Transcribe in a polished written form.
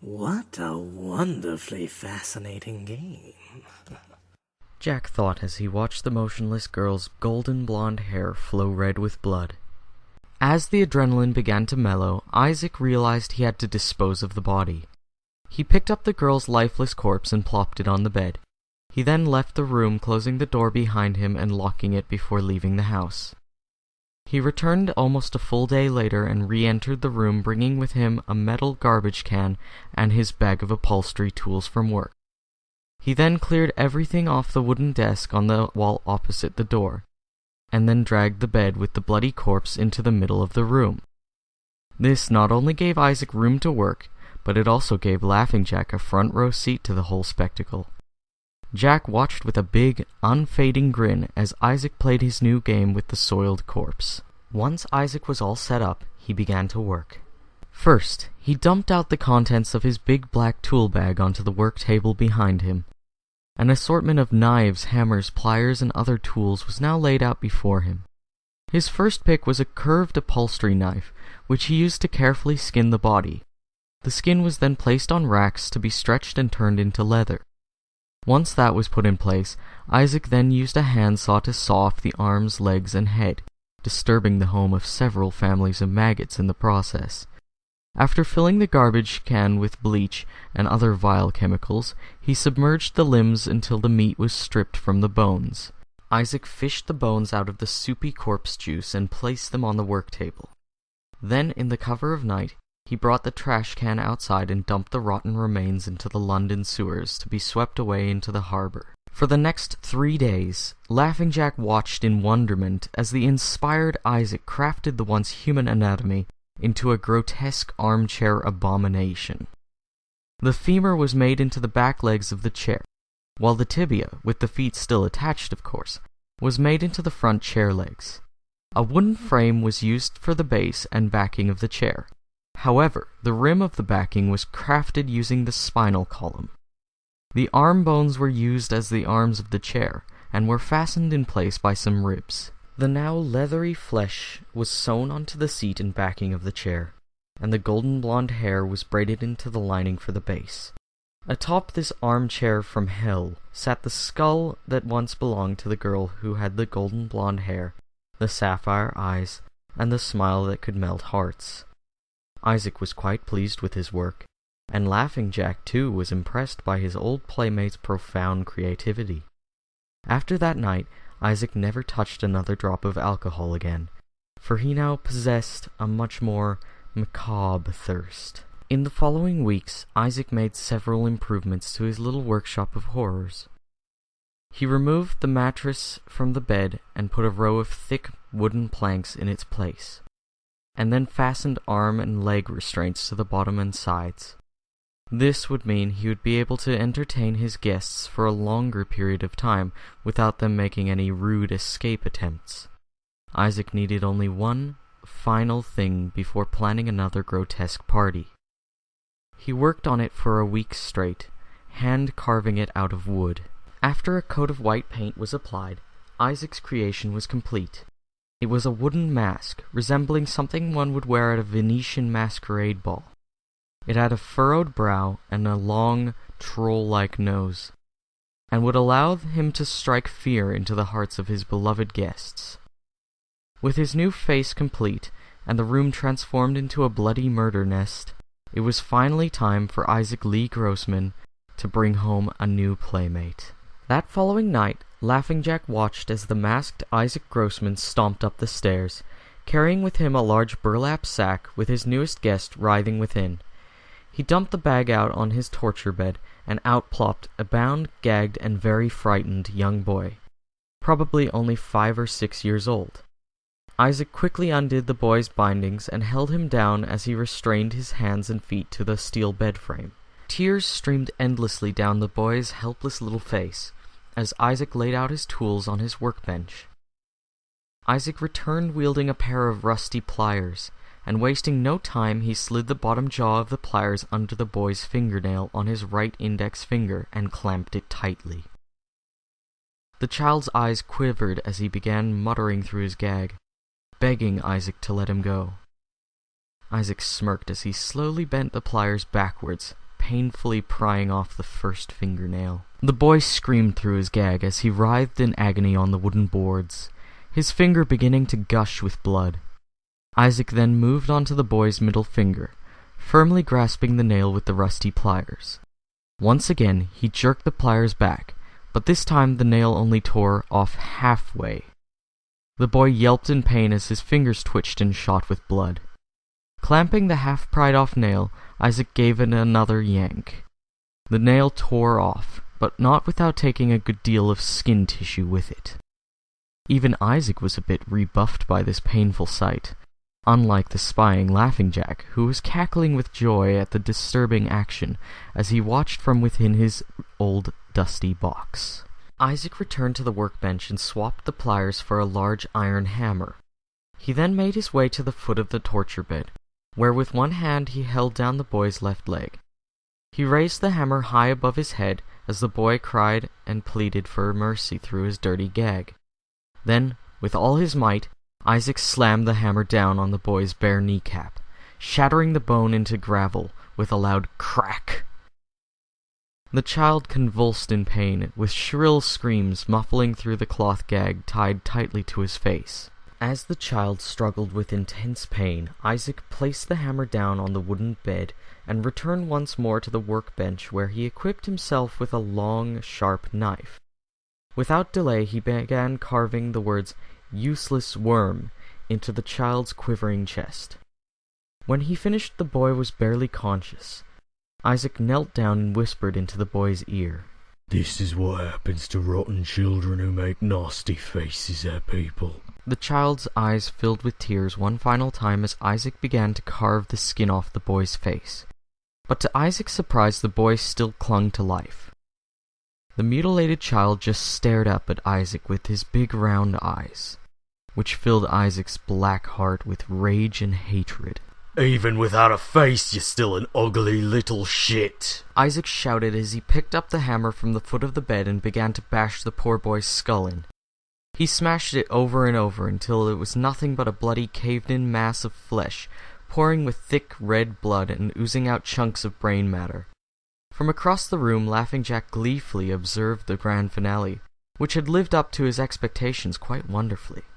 What a wonderfully fascinating game. Jack thought as he watched the motionless girl's golden blonde hair flow red with blood. As the adrenaline began to mellow, Isaac realized he had to dispose of the body. He picked up the girl's lifeless corpse and plopped it on the bed. He then left the room, closing the door behind him and locking it before leaving the house. He returned almost a full day later and re-entered the room, bringing with him a metal garbage can and his bag of upholstery tools from work. He then cleared everything off the wooden desk on the wall opposite the door, and then dragged the bed with the bloody corpse into the middle of the room. This not only gave Isaac room to work, but it also gave Laughing Jack a front row seat to the whole spectacle. Jack watched with a big, unfading grin as Isaac played his new game with the soiled corpse. Once Isaac was all set up, he began to work. First, he dumped out the contents of his big black tool bag onto the work table behind him. An assortment of knives, hammers, pliers, and other tools was now laid out before him. His first pick was a curved upholstery knife, which he used to carefully skin the body. The skin was then placed on racks to be stretched and turned into leather. Once that was put in place, Isaac then used a handsaw to saw off the arms, legs, and head, disturbing the home of several families of maggots in the process. After filling the garbage can with bleach and other vile chemicals, he submerged the limbs until the meat was stripped from the bones. Isaac fished the bones out of the soupy corpse juice and placed them on the work table. Then, in the cover of night, he brought the trash can outside and dumped the rotten remains into the London sewers to be swept away into the harbour. For the next 3 days, Laughing Jack watched in wonderment as the inspired Isaac crafted the once human anatomy into a grotesque armchair abomination. The femur was made into the back legs of the chair, while the tibia, with the feet still attached of course, was made into the front chair legs. A wooden frame was used for the base and backing of the chair. However, the rim of the backing was crafted using the spinal column. The arm bones were used as the arms of the chair, and were fastened in place by some ribs. The now leathery flesh was sewn onto the seat and backing of the chair, and the golden blonde hair was braided into the lining for the base. Atop this armchair from hell sat the skull that once belonged to the girl who had the golden blonde hair, the sapphire eyes, and the smile that could melt hearts. Isaac was quite pleased with his work, and Laughing Jack too was impressed by his old playmate's profound creativity. After that night, Isaac never touched another drop of alcohol again, for he now possessed a much more macabre thirst. In the following weeks, Isaac made several improvements to his little workshop of horrors. He removed the mattress from the bed and put a row of thick wooden planks in its place, and then fastened arm and leg restraints to the bottom and sides. This would mean he would be able to entertain his guests for a longer period of time without them making any rude escape attempts. Isaac needed only one final thing before planning another grotesque party. He worked on it for a week straight, hand carving it out of wood. After a coat of white paint was applied, Isaac's creation was complete. It was a wooden mask, resembling something one would wear at a Venetian masquerade ball. It had a furrowed brow and a long, troll-like nose, and would allow him to strike fear into the hearts of his beloved guests. With his new face complete, and the room transformed into a bloody murder nest, it was finally time for Isaac Lee Grossman to bring home a new playmate. That following night, Laughing Jack watched as the masked Isaac Grossman stomped up the stairs, carrying with him a large burlap sack with his newest guest writhing within. He dumped the bag out on his torture bed, and out plopped a bound, gagged, and very frightened young boy, probably only 5 or 6 years old. Isaac quickly undid the boy's bindings and held him down as he restrained his hands and feet to the steel bed frame. Tears streamed endlessly down the boy's helpless little face as Isaac laid out his tools on his workbench. Isaac returned wielding a pair of rusty pliers, and wasting no time he slid the bottom jaw of the pliers under the boy's fingernail on his right index finger and clamped it tightly. The child's eyes quivered as he began muttering through his gag, begging Isaac to let him go. Isaac smirked as he slowly bent the pliers backwards, painfully prying off the first fingernail. The boy screamed through his gag as he writhed in agony on the wooden boards, his finger beginning to gush with blood. Isaac then moved onto the boy's middle finger, firmly grasping the nail with the rusty pliers. Once again, he jerked the pliers back, but this time the nail only tore off halfway. The boy yelped in pain as his fingers twitched and shot with blood. Clamping the half-pried-off nail, Isaac gave it another yank. The nail tore off, but not without taking a good deal of skin tissue with it. Even Isaac was a bit rebuffed by this painful sight, unlike the spying Laughing Jack, who was cackling with joy at the disturbing action as he watched from within his old dusty box. Isaac returned to the workbench and swapped the pliers for a large iron hammer. He then made his way to the foot of the torture bed, where with one hand he held down the boy's left leg. He raised the hammer high above his head as the boy cried and pleaded for mercy through his dirty gag. Then, with all his might, Isaac slammed the hammer down on the boy's bare kneecap, shattering the bone into gravel with a loud crack. The child convulsed in pain, with shrill screams muffling through the cloth gag tied tightly to his face. As the child struggled with intense pain, Isaac placed the hammer down on the wooden bed and returned once more to the workbench, where he equipped himself with a long, sharp knife. Without delay, he began carving the words "useless worm" into the child's quivering chest. When he finished, the boy was barely conscious. Isaac knelt down and whispered into the boy's ear. "This is what happens to rotten children who make nasty faces at people." The child's eyes filled with tears one final time as Isaac began to carve the skin off the boy's face. But to Isaac's surprise, the boy still clung to life. The mutilated child just stared up at Isaac with his big round eyes, which filled Isaac's black heart with rage and hatred. "Even without a face, you're still an ugly little shit," Isaac shouted as he picked up the hammer from the foot of the bed and began to bash the poor boy's skull in. He smashed it over and over until it was nothing but a bloody caved-in mass of flesh, pouring with thick red blood and oozing out chunks of brain matter. From across the room, Laughing Jack gleefully observed the grand finale, which had lived up to his expectations quite wonderfully.